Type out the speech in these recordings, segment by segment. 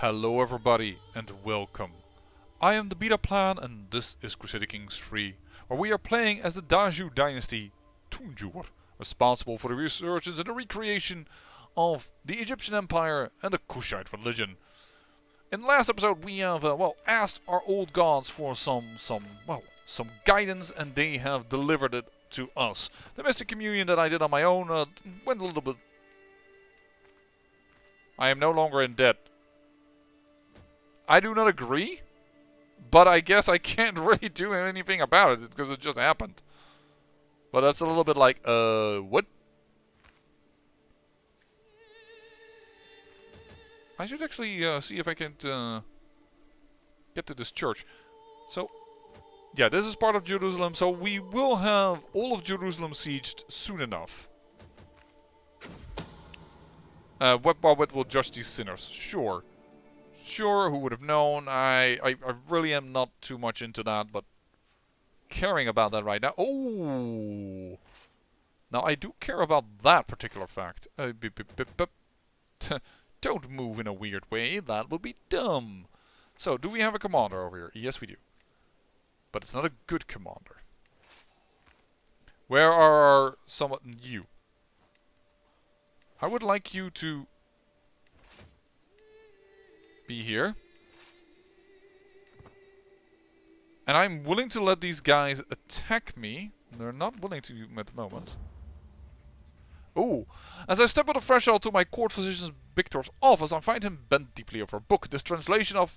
Hello everybody and welcome. I am the Beta Plan and this is Crusader Kings 3, where we are playing as the Daju dynasty Tunjur, responsible for the resurgence and the recreation of the Egyptian Empire and the Kushite religion. In the last episode we have asked our old gods for some guidance, and they have delivered it to us. The Mystic Communion that I did on my own went a little bit... I am no longer in debt. I do not agree, but I guess I can't really do anything about it because it just happened. But that's a little bit like, what? I should actually see if I can get to this church. So, yeah, this is part of Jerusalem, so we will have all of Jerusalem sieged soon enough. What will judge these sinners? Sure. Sure, who would have known? I really am not too much into that, but caring about that right now. Oh! Now, I do care about that particular fact. Don't move in a weird way, that would be dumb. So, do we have a commander over here? Yes, we do. But it's not a good commander. Where are you? I would like you to be here. And I'm willing to let these guys attack me. They're not willing to at the moment. Oh, as I step on the threshold to my court physician Victor's office, I find him bent deeply over a book. This translation of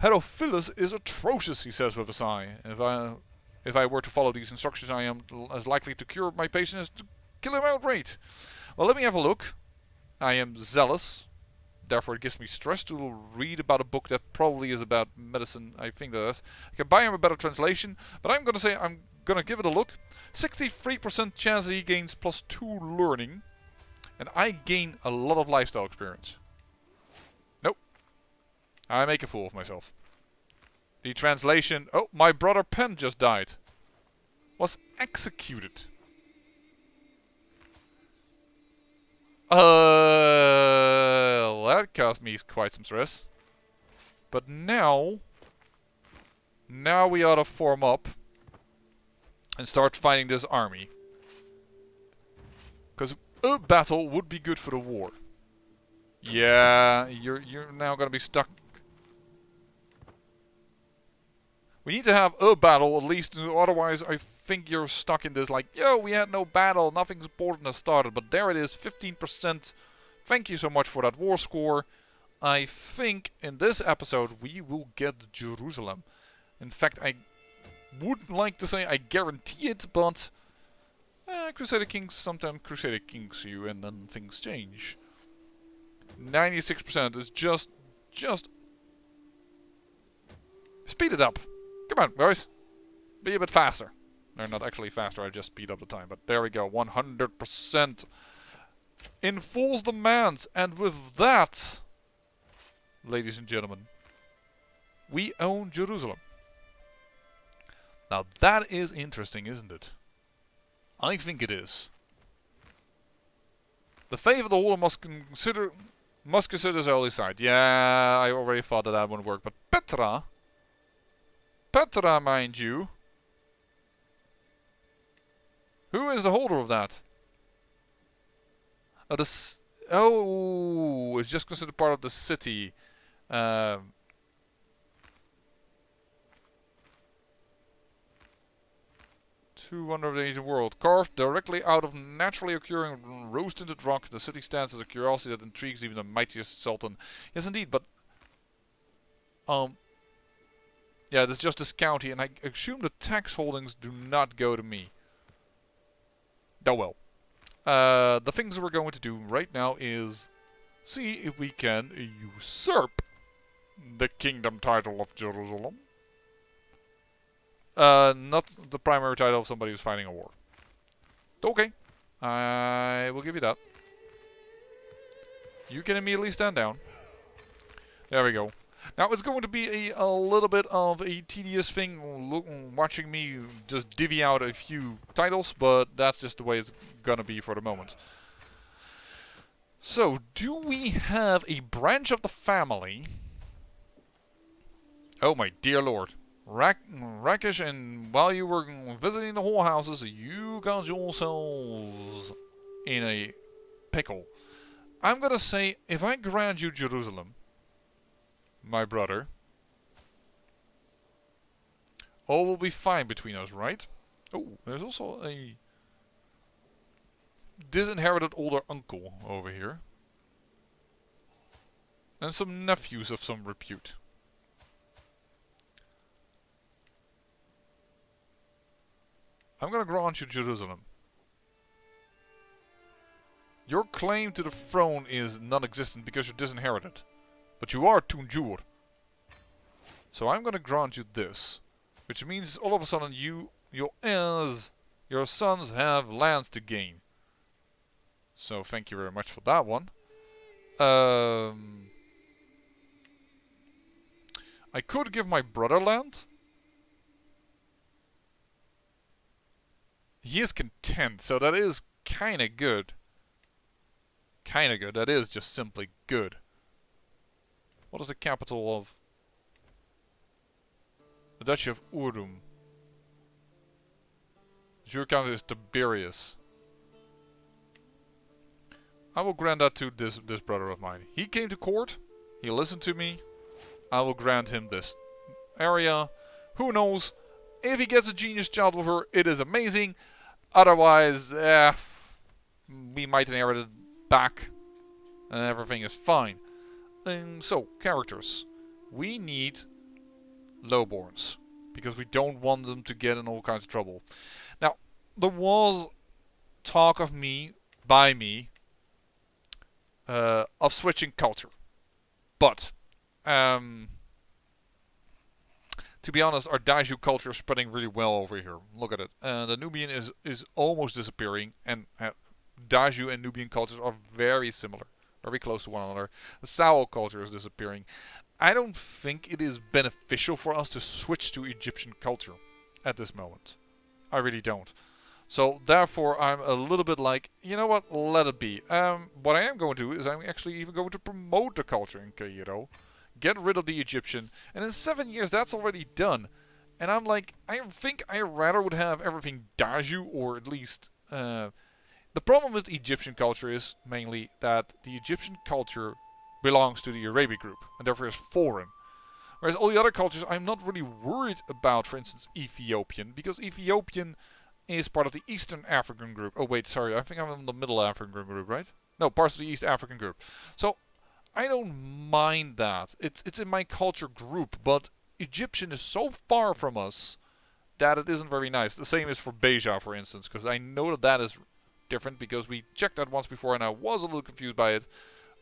Herophilus is atrocious, he says with a sigh. If I were to follow these instructions, I am as likely to cure my patient as to kill him outright. Well, let me have a look. I am zealous. Therefore, it gives me stress to read about a book that probably is about medicine. I think that is. I can buy him a better translation, but I'm gonna say I'm gonna give it a look. 63% chance that he gains +2 learning, and I gain a lot of lifestyle experience. Nope. I make a fool of myself. The translation. Oh, my brother Pen just died. Was executed. That caused me quite some stress. But now we ought to form up and start fighting this army. Because a battle would be good for the war. Yeah, you're now gonna be stuck. We need to have a battle at least, otherwise I think you're stuck in this like, yo, we had no battle, nothing important has started. But there it is, 15%. Thank you so much for that war score. I think in this episode we will get Jerusalem. In fact, I would like to say I guarantee it, but Crusader Kings, sometimes Crusader Kings you and then things change. 96% is just speed it up. Come on, guys. Be a bit faster. They're not actually faster, I just speed up the time. But there we go, 100%. Enforce demands. And with that, ladies and gentlemen, we own Jerusalem. Now that is interesting, isn't it? I think it is. The fate of the whole must consider his early side. Yeah, I already thought that wouldn't work. But Petra, mind you. Who is the holder of that? Oh, it's just considered part of the city. 200 of the ancient world. Carved directly out of naturally occurring rose-tinted rock, the city stands as a curiosity that intrigues even the mightiest sultan. Yes, indeed, but... yeah, this is just this county, and I assume the tax holdings do not go to me. Oh well. The things we're going to do right now is see if we can usurp the kingdom title of Jerusalem. Not the primary title of somebody who's fighting a war. Okay. I will give you that. You can immediately stand down. There we go. Now it's going to be a little bit of a tedious thing watching me just divvy out a few titles, but that's just the way it's gonna be for the moment. So, do we have a branch of the family Oh my dear lord. Rakish, and while you were visiting the whorehouses, you got yourselves in a pickle. I'm gonna say, if I grant you Jerusalem, my brother, all will be fine between us, right? Oh, there's also a disinherited older uncle over here. And some nephews of some repute. I'm gonna grant you Jerusalem. Your claim to the throne is non-existent because you're disinherited. But you are Tunjur. So I'm gonna grant you this. Which means all of a sudden your heirs, your sons have lands to gain. So thank you very much for that one. I could give my brother land. He is content, so that is kinda good. Kinda good, that is just simply good. What is the capital of the Duchy of Urum? Your county is Tiberius. I will grant that to this brother of mine. He came to court, he listened to me, I will grant him this area. Who knows? If he gets a genius child with her, it is amazing. Otherwise, we might inherit it back. And everything is fine. So, characters. We need lowborns. Because we don't want them to get in all kinds of trouble. Now, there was talk of me, by me, of switching culture. But, to be honest, our Daiju culture is spreading really well over here. Look at it. The Nubian is almost disappearing, and Daiju and Nubian cultures are very similar, very close to one another. The Sao culture is disappearing. I don't think it is beneficial for us to switch to Egyptian culture at this moment. I really don't. So therefore, I'm a little bit like, you know what, let it be. What I am going to do is I'm actually even going to promote the culture in Cairo. Get rid of the Egyptian. And in 7 years, that's already done. And I'm like, I think I rather would have everything Daiju, or at least... the problem with Egyptian culture is mainly that the Egyptian culture belongs to the Arabic group, and therefore is foreign. Whereas all the other cultures, I'm not really worried about, for instance, Ethiopian, because Ethiopian is part of the Eastern African group. Oh wait, sorry, I think I'm in the Middle African group, right? No, parts of the East African group. So, I don't mind that. It's in my culture group, but Egyptian is so far from us that it isn't very nice. The same is for Beja, for instance, because I know that is different, because we checked that once before and I was a little confused by it.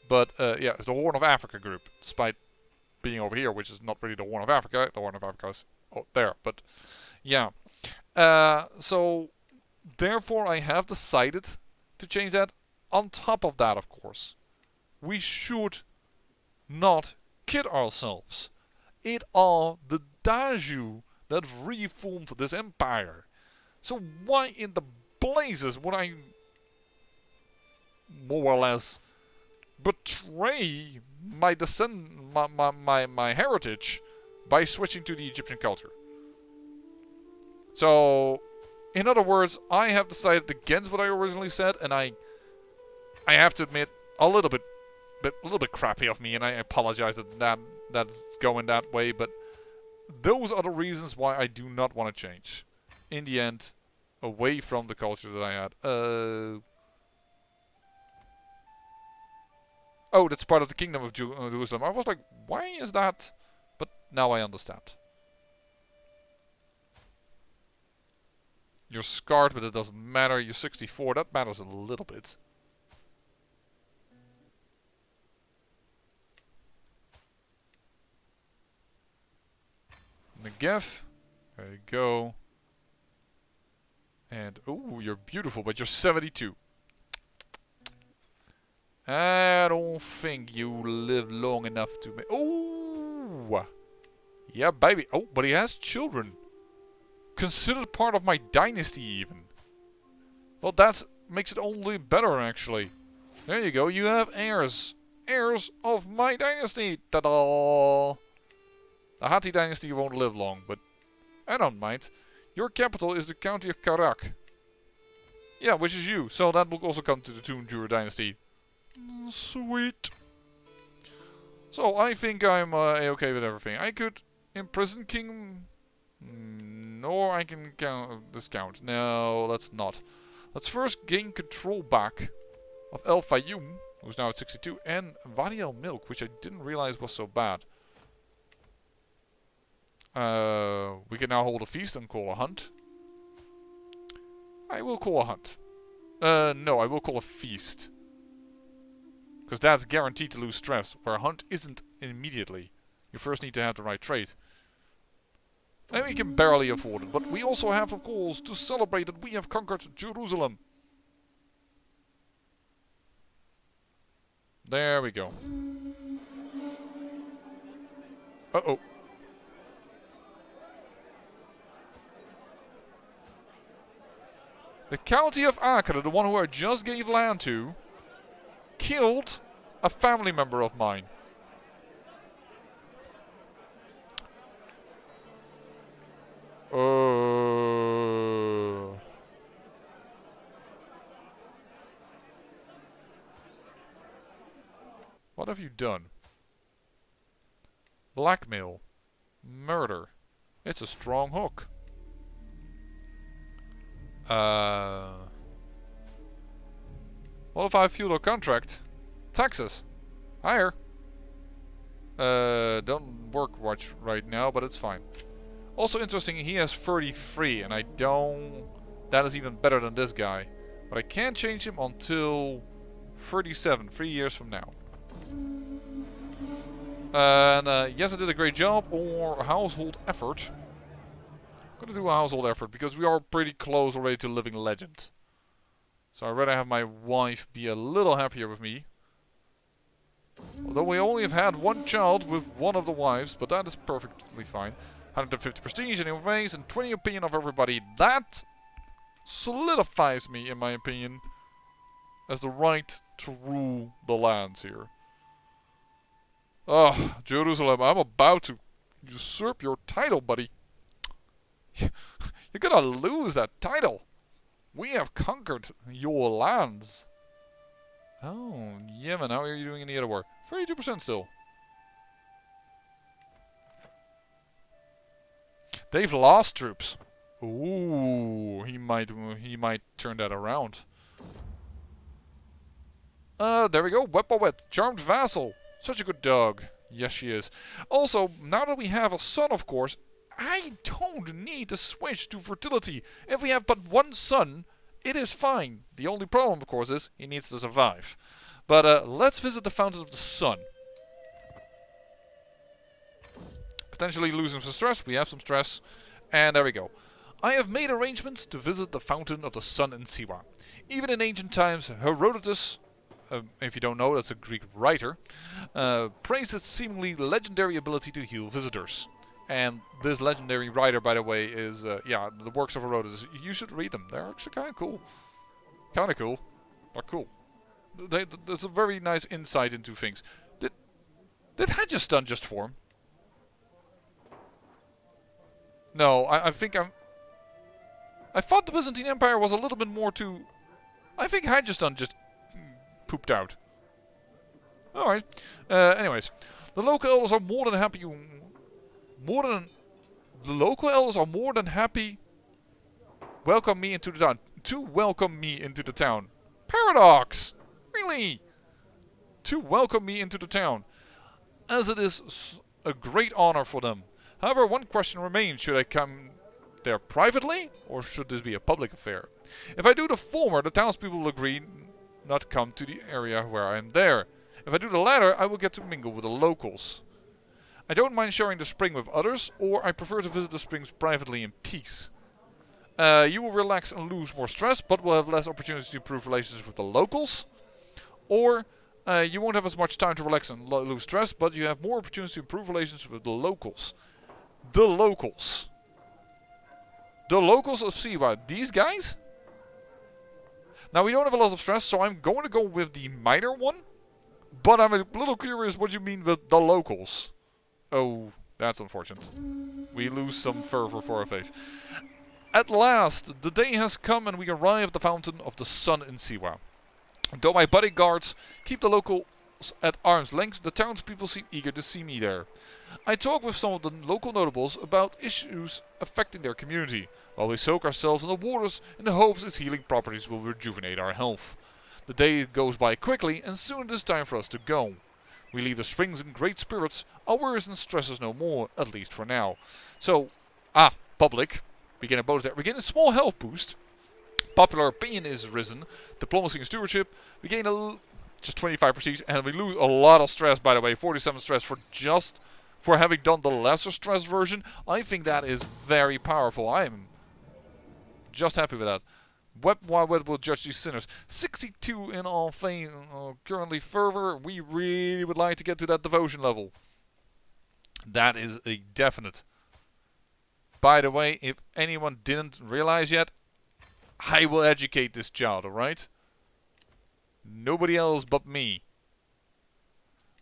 But yeah, it's the Horn of Africa group, despite being over here, which is not really the Horn of Africa. The Horn of Africa is there, but yeah. So therefore I have decided to change that. On top of that, of course, we should not kid ourselves. It are the Daiju that reformed this empire. So why in the blazes would I more or less betray my my heritage by switching to the Egyptian culture? So, in other words, I have decided against what I originally said, and I have to admit, a little bit crappy of me, and I apologize that's going that way, but those are the reasons why I do not want to change. In the end, away from the culture that I had. Oh, that's part of the Kingdom of Jerusalem. I was like, why is that? But now I understand. You're scarred, but it doesn't matter. You're 64. That matters a little bit. Negev. There you go. And, oh, you're beautiful, but you're 72. I don't think you live long enough to make... Oh! Yeah, baby. Oh, but he has children. Considered part of my dynasty, even. Well, that makes it only better, actually. There you go. You have heirs. Heirs of my dynasty. Ta-da! The Hatti dynasty won't live long, but I don't mind. Your capital is the county of Karak. Yeah, which is you. So that will also come to the Tunjur dynasty. Sweet. So I think I'm a-okay with everything. I could imprison King... or I can discount. No, let's not. Let's first gain control back of El Fayoum, who's now at 62, and Wadi El Milk, which I didn't realize was so bad. We can now hold a feast and call a hunt. I will call a hunt. No, I will call a feast. Because that's guaranteed to lose stress, where a hunt isn't immediately. You first need to have the right trait. And we can barely afford it, but we also have, of course, to celebrate that we have conquered Jerusalem. There we go. Uh-oh. The county of Acre, the one who I just gave land to, killed a family member of mine. What have you done? Blackmail. Murder. It's a strong hook. What if I fuel a contract? Taxes. Higher. Don't work much right now, but it's fine. Also interesting, he has 33, and I don't... That is even better than this guy. But I can't change him until 37, 3 years from now. And yes, I did a great job, or a household effort. I'm gonna do a household effort, because we are pretty close already to living legend. So I'd rather have my wife be a little happier with me. Although we only have had one child with one of the wives, but that is perfectly fine. 150 prestige in ways and 20 opinion of everybody. That solidifies me, in my opinion, as the right to rule the lands here. Oh, Jerusalem, I'm about to usurp your title, buddy. You're gonna lose that title. We have conquered your lands. Oh, Yemen, how are you doing in the other war? 32% still. They've lost troops. Ooh, he might turn that around. There we go. Wet. Charmed vassal. Such a good dog. Yes, she is. Also, now that we have a son, of course, I don't need to switch to fertility. If we have but one son, it is fine. The only problem, of course, is he needs to survive. But let's visit the Fountain of the Sun. Potentially losing some stress. We have some stress. And there we go. I have made arrangements to visit the Fountain of the Sun in Siwa. Even in ancient times, Herodotus, if you don't know, that's a Greek writer, praised its seemingly legendary ability to heal visitors. And this legendary writer, by the way, is, yeah, the works of Herodotus. You should read them. They're actually kind of cool. Kind of cool. They're cool. That's a very nice insight into things. Did Hydra just form? No, I think I thought the Byzantine Empire was a little bit more to... I think Hydra just pooped out. Alright. Anyways. The local elders are more than happy... The local elders are more than happy... Welcome me into the town. To welcome me into the town. Paradox! Really? To welcome me into the town. As it is a great honor for them. However, one question remains. Should I come there privately, or should this be a public affair? If I do the former, the townspeople will agree not come to the area where I am there. If I do the latter, I will get to mingle with the locals. I don't mind sharing the spring with others, or I prefer to visit the springs privately in peace. You will relax and lose more stress, but will have less opportunities to improve relations with the locals. Or you won't have as much time to relax and lose stress, but you have more opportunities to improve relations with the locals. The locals. The locals of Siwa. These guys? Now, we don't have a lot of stress, so I'm going to go with the minor one. But I'm a little curious what you mean with the locals. Oh, That's unfortunate. We lose some fervor for our faith. At last, the day has come and we arrive at the Fountain of the Sun in Siwa. Though my bodyguards keep the locals at arm's length, the townspeople seem eager to see me there. I talk with some of the local notables about issues affecting their community, while we soak ourselves in the waters in the hopes its healing properties will rejuvenate our health. The day goes by quickly and soon it is time for us to go. We leave the springs in great spirits, our worries and stresses no more, at least for now. So, public, we gain a bonus there. We gain a small health boost. Popular opinion is risen. Diplomacy and stewardship, we gain just 25 prestige, and we lose a lot of stress, by the way. 47 stress for having done the lesser stress version. I think that is very powerful. I am just happy with that. Why will judge these sinners? 62 in all fame, currently fervor. We really would like to get to that devotion level. That is a definite. By the way, if anyone didn't realize yet, I will educate this child, alright? Nobody else but me.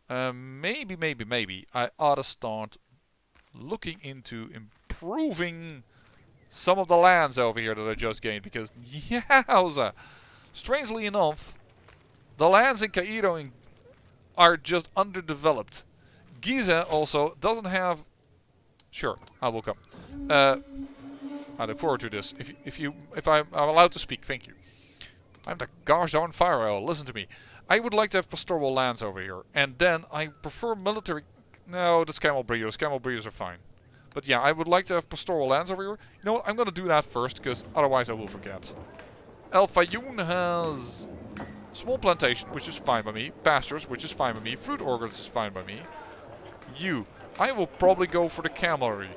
Maybe I ought to start looking into improving some of the lands over here that I just gained, because yowza! Strangely enough, the lands in Cairo are just underdeveloped. Giza also doesn't have... Sure, I will come. I look forward to this. If I'm allowed to speak, thank you. I'm the gosh darn fire owl, listen to me. I would like to have pastoral lands over here, and then I prefer military... No, that's camel breeders. Camel breeders are fine. But yeah, I would like to have pastoral lands over here. You know what? I'm going to do that first, because otherwise I will forget. El Fayoum has small plantation, which is fine by me. Pastures, which is fine by me. Fruit orchards is fine by me. I will probably go for the camelry.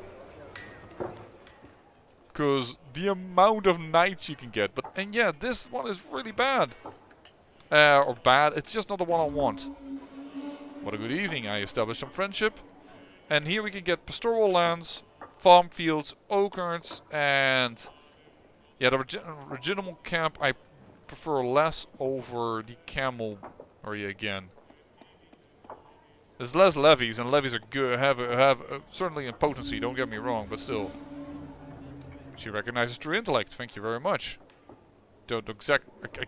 Because the amount of knights you can get. And yeah, this one is really bad. Or bad. It's just not the one I want. What a good evening. I established some friendship. And here we can get pastoral lands, farm fields, orchards, and... Yeah, the regimental camp I prefer less over the camel area again. There's less levies, and levies are good. Have certainly in potency. Don't get me wrong, but still. She recognizes true intellect. Thank you very much. I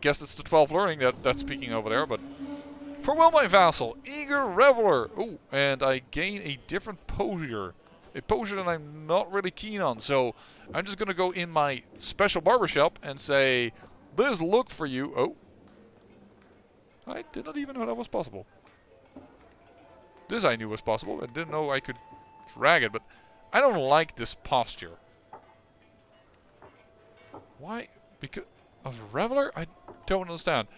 guess it's the 12 learning that's speaking over there, but... Farewell, my vassal, eager reveler. Oh, and I gain a different posture. A posture that I'm not really keen on. So I'm just going to go in my special barbershop and say, this look for you. Oh. I did not even know that was possible. This I knew was possible. I didn't know I could drag it, but I don't like this posture. Why? Because of a reveler? I don't understand.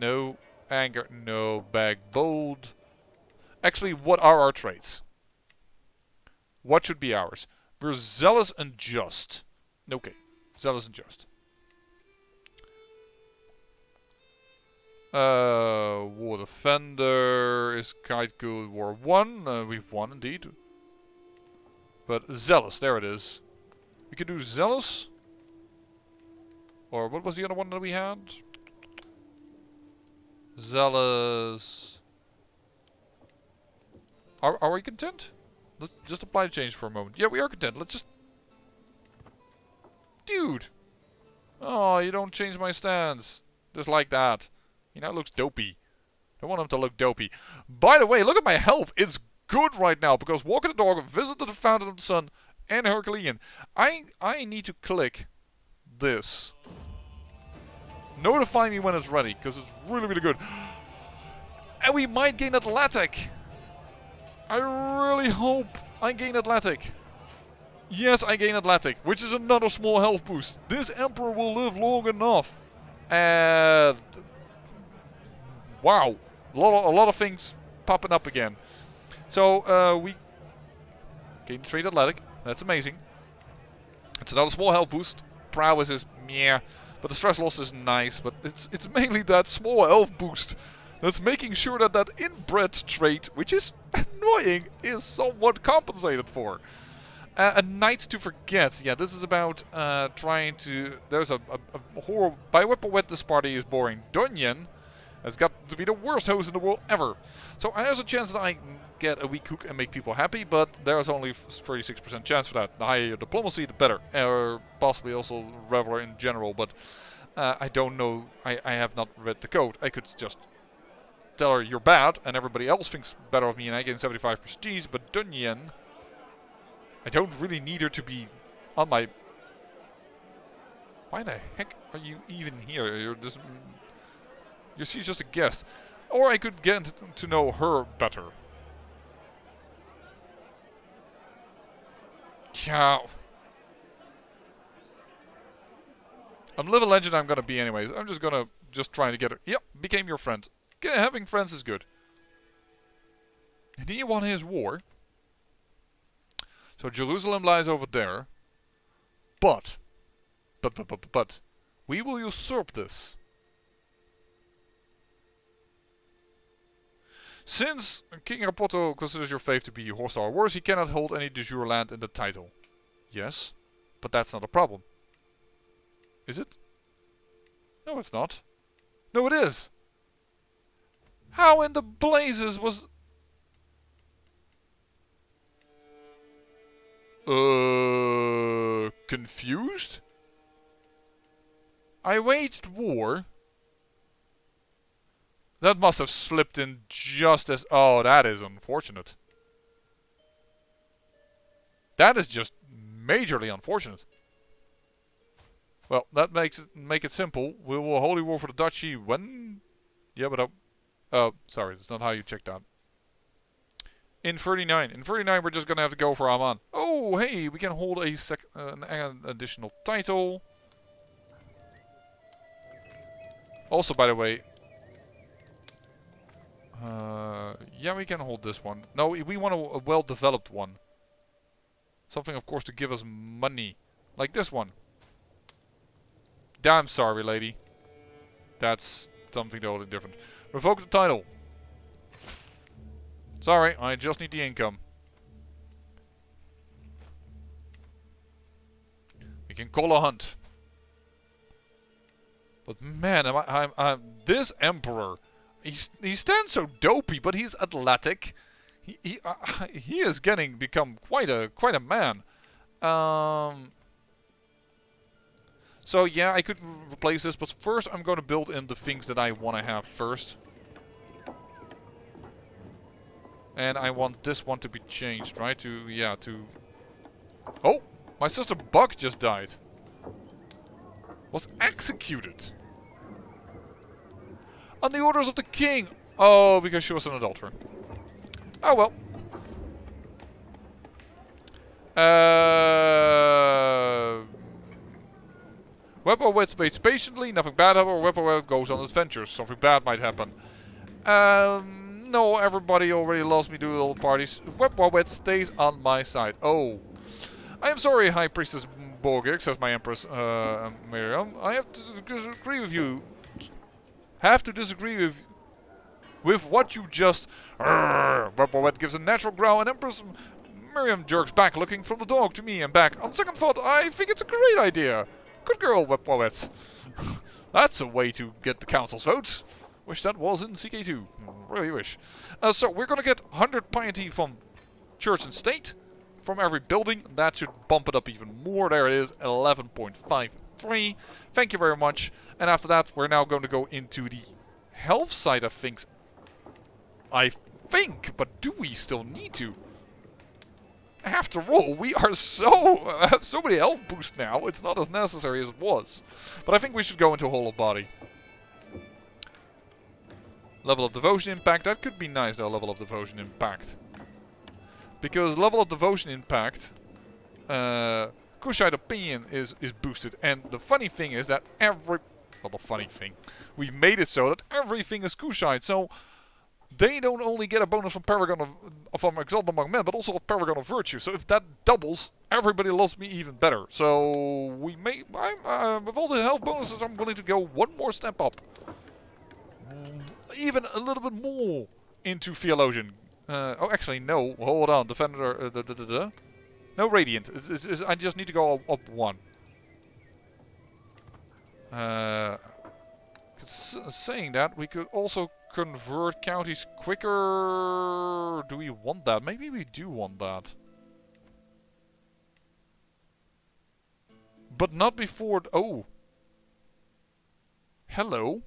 No. Anger. No. Bag. Bold. Actually, what are our traits? What should be ours? We're zealous and just. Okay. Zealous and just. War Defender is quite good. War 1. We've won, indeed. But zealous. There it is. We could do zealous. Or what was the other one that we had? Zealous. Are we content? Let's just apply the change for a moment. Yeah, we are content. Let's just... Dude! Oh, you don't change my stance. Just like that. He now looks dopey. Don't want him to look dopey. By the way, look at my health. It's good right now because walking the dog, visited the Fountain of the Sun, and Herculean. I need to click this. Notify me when it's ready, because it's really, really good. And we might gain Athletic. I really hope I gain Athletic. Yes, I gain Athletic, which is another small health boost. This Emperor will live long enough. And... Wow. A lot of things popping up again. So, we gain the trait Athletic. That's amazing. It's another small health boost. Prowess is meh. But the stress loss is nice, but it's mainly that small health boost that's making sure that that inbred trait, which is annoying, is somewhat compensated for. A Night to Forget. Yeah, this is about trying to... There's a horror... By Whip Wet, this party is boring. Dunyan, It's got to be the worst host in the world ever. So there's a chance that I get a weak hook and make people happy, but there's only 36% chance for that. The higher your diplomacy, the better. Or possibly also Reveler in general, but I don't know. I have not read the code. I could just tell her you're bad, and everybody else thinks better of me, and I gain 75 prestige, but Dunyan, I don't really need her to be on my... Why the heck are you even here? You're just... She's just a guest. Or I could get to know her better. Yeah. I'm level legend I'm gonna be anyways. I'm just gonna trying to get her. Yep, became your friend. Having friends is good. And he won his war. So Jerusalem lies over there. But we will usurp this. Since King Rapoto considers your faith to be hostile or worse, he cannot hold any de jure land in the title. Yes, but that's not a problem. Is it? No, it's not. No, it is. How in the blazes was... Confused? I waged war. That must have slipped in just as... Oh, that is unfortunate. That is just majorly unfortunate. Well, that make it simple. We will holy war for the duchy when... Yeah, but... Oh, sorry. That's not how you check that. In 39. In 39, we're just going to have to go for Amman. Oh, hey, we can hold an additional title. Also, by the way... yeah, we can hold this one. No, we want a well-developed one. Something, of course, to give us money. Like this one. Damn sorry, lady. That's something totally different. Revoke the title. Sorry, I just need the income. We can call a hunt. But man, I'm this emperor... He stands so dopey, but he's athletic. He is become quite a man. So yeah, I could replace this, but first I'm going to build in the things that I want to have first. And I want this one to be changed, right? Oh, my sister Buck just died. Was executed. On the orders of the king. Oh, because she was an adulterer. Oh well. Webowitz waits patiently. Nothing bad happens. Webowitz goes on adventures. Something bad might happen. No, everybody already loves me doing all parties. Webowitz stays on my side. Oh. I am sorry, High Priestess Borgix, says my Empress Miriam. I have to disagree with you. With what you just... Webowitz gives a natural growl and Empress Miriam jerks back, looking from the dog to me and back. On second thought, I think it's a great idea. Good girl, Webowitz. That's a way to get the council's votes. Wish that was in CK2. Really wish. So we're going to get 100 piety from church and state. From every building. That should bump it up even more. There it is. 11.53. Thank you very much. And after that, we're now going to go into the health side of things. I think. But do we still need to? After all, we are have so many health boosts now. It's not as necessary as it was. But I think we should go into whole of body. Level of devotion impact. That could be nice, though, level of devotion impact. Because level of devotion impact, Kushite opinion is boosted. And the funny thing is that we've made it so that everything is Kushite. So they don't only get a bonus from Paragon from Exalt Among Men, but also of Paragon of Virtue. So if that doubles, everybody loves me even better. So we may, with all the health bonuses, I'm willing to go one more step up. Even a little bit more into Theologian. Oh, actually, no. Hold on. Defender. No Radiant. I just need to go up one. Because saying that, we could also convert counties quicker. Do we want that? Maybe we do want that. But not before... Oh. Hello.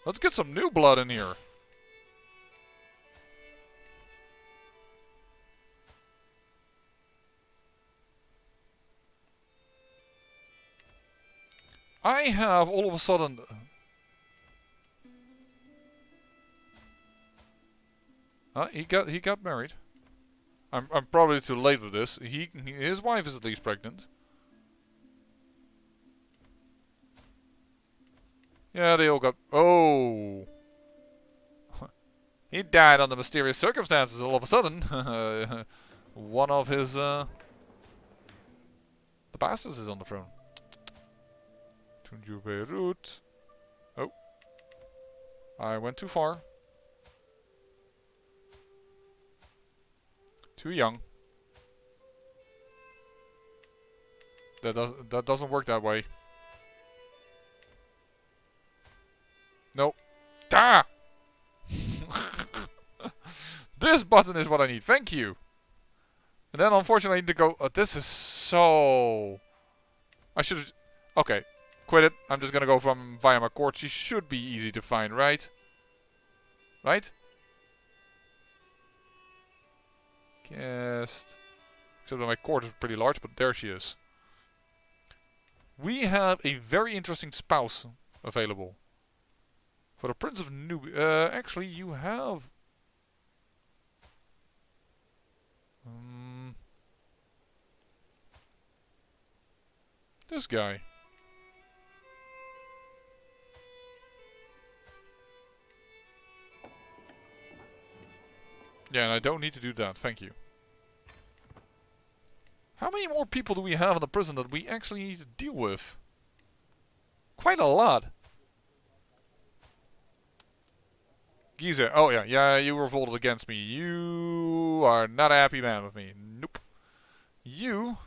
Let's get some new blood in here. I have all of a sudden... he got married. I'm probably too late with this. His wife is at least pregnant. Yeah, they all got... Oh! He died under mysterious circumstances all of a sudden. One of his... The bastards is on the throne. Tunju Beirut. Oh. I went too far. Too young. That doesn't work that way. Nope. Ah! This button is what I need. Thank you. And then unfortunately I need to go... this is so... I should have... Okay. Quit it. I'm just gonna go from via my court. She should be easy to find, right? Right? Cast. Except that my court is pretty large, but there she is. We have a very interesting spouse available. For the Prince of Nubia. Actually, you have... this guy. Yeah, and I don't need to do that. Thank you. How many more people do we have in the prison that we actually need to deal with? Quite a lot. Giza. Oh, yeah. Yeah, you revolted against me. You are not a happy man with me. Nope. You...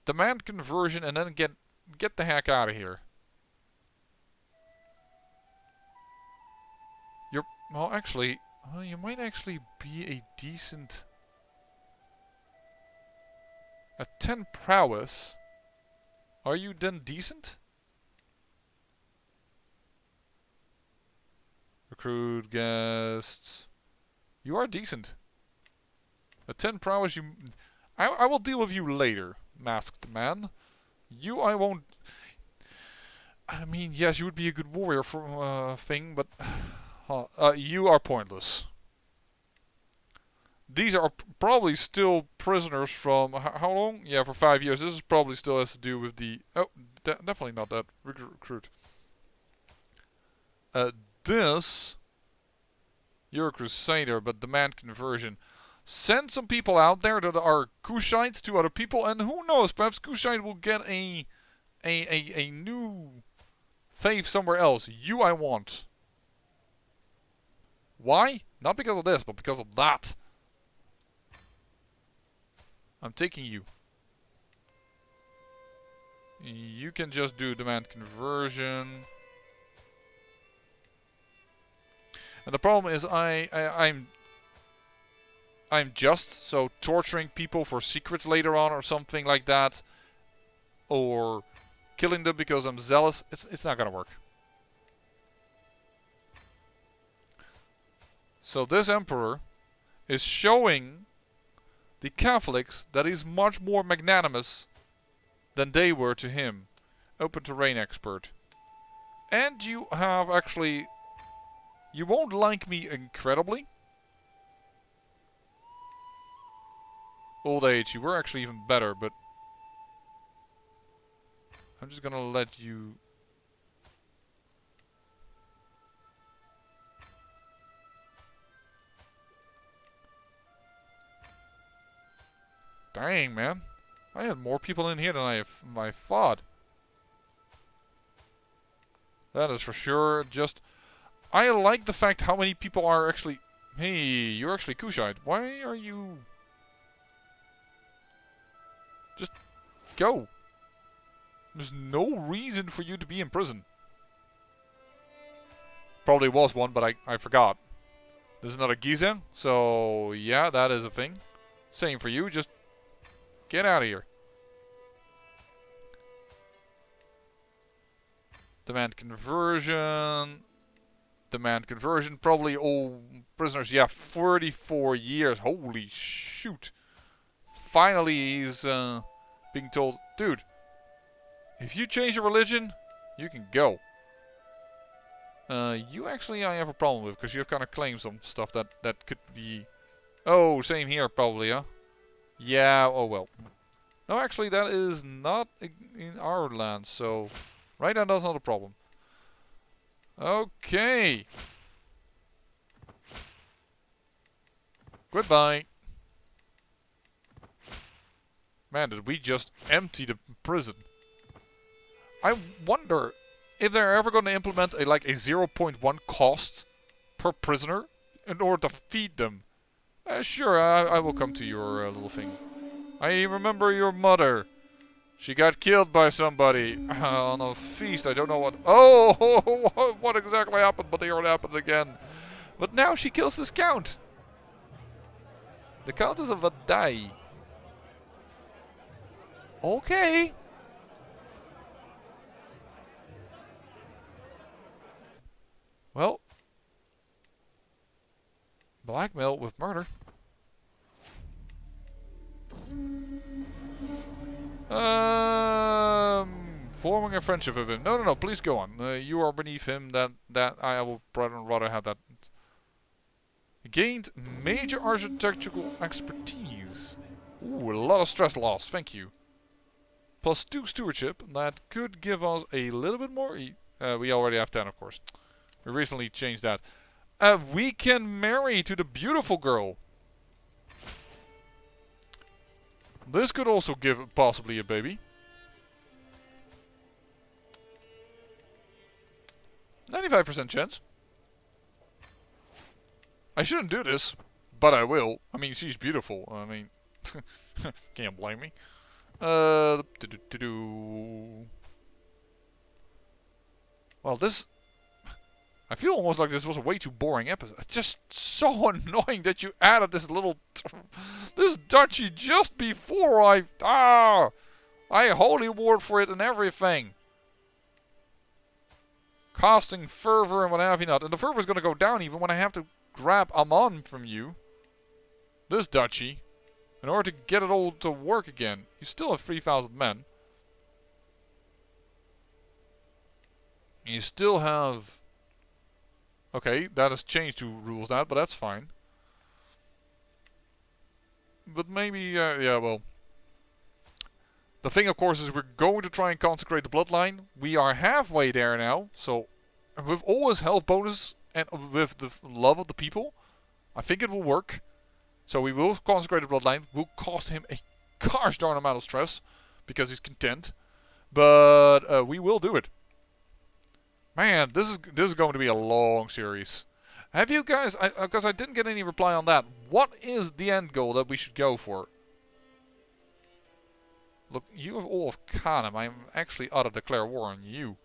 demand conversion and then get the heck out of here. You're... well, actually... well, you might actually be a decent... At 10 prowess... are you then decent? Recruit guests... you are decent. At 10 prowess you... I will deal with you later, masked man. You I won't... I mean, yes, you would be a good warrior for thing, but... you are pointless. These are probably still prisoners from... how long? Yeah, for 5 years. This is probably still has to do with the... oh, definitely not that. Recruit. This... you're a crusader, but demand conversion. Send some people out there that are Kushites to other people, and who knows, perhaps Kushite will get a new faith somewhere else. You I want. Why? Not because of this, but because of that. I'm taking you. You can just do demand conversion. And the problem is I'm just, so torturing people for secrets later on or something like that. Or killing them because I'm zealous. It's not gonna work. So this emperor is showing the Catholics that he's much more magnanimous than they were to him. Open terrain expert. And you have actually... you won't like me incredibly. Old age, you were actually even better, but... I'm just gonna let you... dang, man. I had more people in here than I thought. That is for sure. Just... I like the fact how many people are actually... Hey, you're actually Kushite. Why are you... Just go. There's no reason for you to be in prison. Probably was one, but I forgot. There's another Giza, so yeah, that is a thing. Same for you, just get out of here. Demand conversion. Demand conversion. Probably all prisoners. Yeah, 34 years. Holy shoot. Finally, he's being told, dude, if you change your religion, you can go. You actually I have a problem with, because you have kind of claimed some stuff that could be... Oh, same here probably, huh? Yeah, oh well. No, actually that is not in our land, so... Right now that's not a problem. Okay. Goodbye. Man, did we just empty the prison. I wonder if they're ever going to implement a 0.1 cost per prisoner in order to feed them. Sure, I will come to your little thing. I remember your mother. She got killed by somebody on a feast. I don't know what. Oh, what exactly happened? But here it happened again. But now she kills this count. The Countess of Vadai. Okay. Well, blackmail with murder. Forming a friendship with him. No, please go on. You are beneath him. That I will rather have that. Gained major architectural expertise. Ooh, a lot of stress loss. Thank you. +2 stewardship. That could give us a little bit more. We already have 10, of course. We recently changed that. We can marry to the beautiful girl. This could also give possibly a baby. 95% chance. I shouldn't do this, but I will. I mean, she's beautiful. I mean, can't blame me. Well, this... I feel almost like this was a way too boring episode. It's just so annoying that you added this little... this duchy just before I holy ward for it and everything. Casting fervor and what have you not. And the fervor is going to go down even when I have to grab Amon from you. This duchy. In order to get it all to work again. You still have 3,000 men. And you still have... Okay, that has changed to rules now, but that's fine. But maybe, yeah, well. The thing, of course, is we're going to try and consecrate the bloodline. We are halfway there now, so with all his health bonus and with the love of the people, I think it will work. So we will consecrate the bloodline. Will cost him a gosh darn amount of stress because he's content, but we will do it. Man, this is going to be a long series. Have you guys? Because I didn't get any reply on that. What is the end goal that we should go for? Look, you have all of Kanem. I'm actually ought to declare war on you.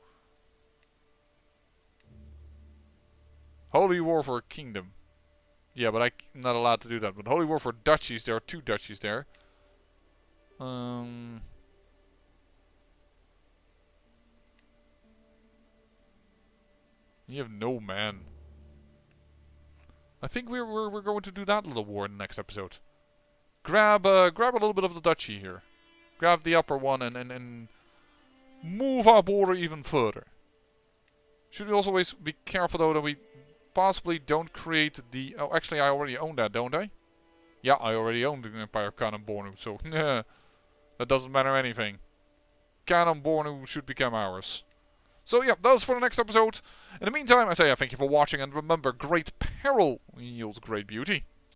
Holy war for a kingdom. Yeah, but I'm not allowed to do that. But holy war for duchies. There are 2 duchies there. You have no man. I think we're going to do that little war in the next episode. Grab a little bit of the duchy here. Grab the upper one and move our border even further. Should we also always be careful though that we possibly don't create the... Oh, actually I already own that, don't I? Yeah, I already own the Empire of Kanem Bornu, so that doesn't matter anything. Kanem Bornu should become ours. So yeah, that was for the next episode. In the meantime, I say thank you for watching, and remember, great peril yields great beauty.